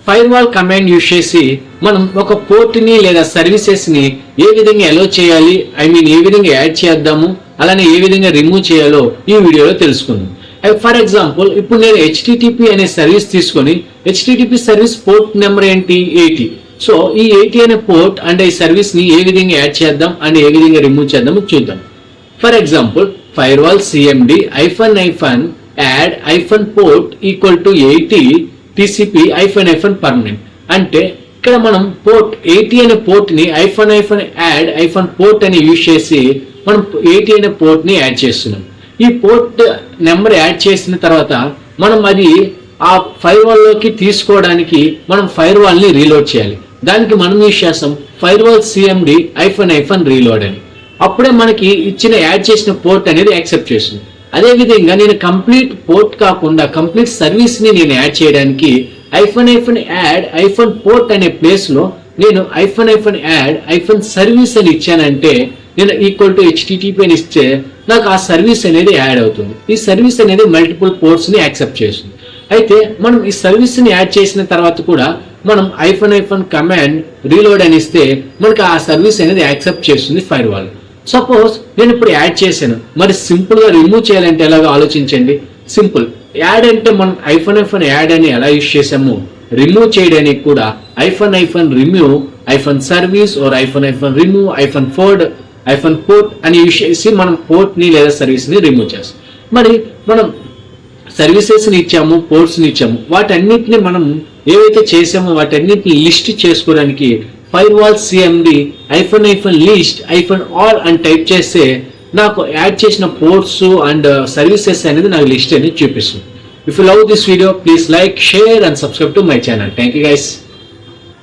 Firewall command use చేసి మనం ఒక పోర్ట్ ని లేదా సర్వీసెస్ ని ఏ విధంగా అలో చేయాలి, ఏ విధంగా యాడ్ చేద్దాము, అలానే ఏ విధంగా రిమూవ్ చేయాలో ఈ వీడియోలో తెలుసుకుందాం. ఫర్ ఎగ్జాంపుల్ ఇప్పుడు నేను HTTP అనే సర్వీస్ తీసుకొని HTTP సర్వీస్ పోర్ట్ నెంబర్ ఏంటి 80. సో ఈ 80 అనే పోర్ట్ అండ్ ఈ సర్వీస్ ని ఏ విధంగా యాడ్ చేద్దాం అండ్ ఏ విధంగా రిమూవ్ చేద్దాం చూద్దాం. For example firewall cmd -add -port equal to 80 TCP -permanent అంటే ఇక్కడ మనం పోర్ట్ 80 అనే పోర్ట్ ని -add -port అని యూజ్ చేసి మనం 80 అనే పోర్ట్ ని యాడ్ చేస్తున్నాం. ఈ పోర్ట్ నెంబర్ యాడ్ చేసిన తర్వాత మనం అది ఆ ఫైర్వాల్ లోకి తీసుకోవడానికి మనం ఫైర్వాల్ ని రీలోడ్ చేయాలి. దానికి మనం యూజ్ చేస్తాం ఫైర్వాల్ cmd -reload అని. అప్పుడే మనకి ఇచ్చిన యాడ్ చేసిన పోర్ట్ అనేది యాక్సెప్ట్ చేస్తుంది. అదే విధంగా నేను కంప్లీట్ పోర్ట్ కాకుండా కంప్లీట్ సర్వీస్ ని నేను యాడ్ చేయడానికి -add -port అనే ప్లేస్ లో నేను -add -service అని ఇచ్చానంటే నేను ఈక్వల్ టు HTTP అని ఇస్తే నాకు ఆ సర్వీస్ అనేది యాడ్ అవుతుంది. ఈ సర్వీస్ అనేది మల్టిపుల్ పోర్ట్స్ ని యాక్సెప్ట్ చేస్తుంది. అయితే మనం ఈ సర్వీస్ ని యాడ్ చేసిన తర్వాత కూడా మనం కమాండ్ రీలోడ్ అని ఇస్తే మనకి ఆ సర్వీస్ అనేది యాక్సెప్ట్ చేస్తుంది ఫైర్వాల్. సపోజ్ నేను ఇప్పుడు యాడ్ చేశాను, మరి సింపుల్ గా రిమూవ్ చేయాలంటే ఎలాగో ఆలోచించండి. సింపుల్ యాడ్ అంటే మనం యాడ్ అని ఎలా యూజ్ చేసాము, రిమూవ్ చేయడానికి కూడా -remove -service or -remove -port అని యూజ్ చేసి మనం పోర్ట్ ని లేదా సర్వీస్ ని రిమూవ్ చేస్తాం. మరి మనం సర్వీసెస్ ని ఇచ్చాము, పోర్ట్స్ ని ఇచ్చాము, వాటన్నిటిని మనం ఏవైతే చేసామో వాటన్నిటిని లిస్ట్ చేసుకోవడానికి ఫైర్వాల్ cmd -list -all అని టైప్ చేస్తే నాకు యాడ్ చేసిన పోర్ట్స్ అండ్ సర్వీసెస్ అనేది నాకు లిస్ట్ అనేది చూపిస్తుంది. If you love this video, please like, share and subscribe to my channel. Thank you guys.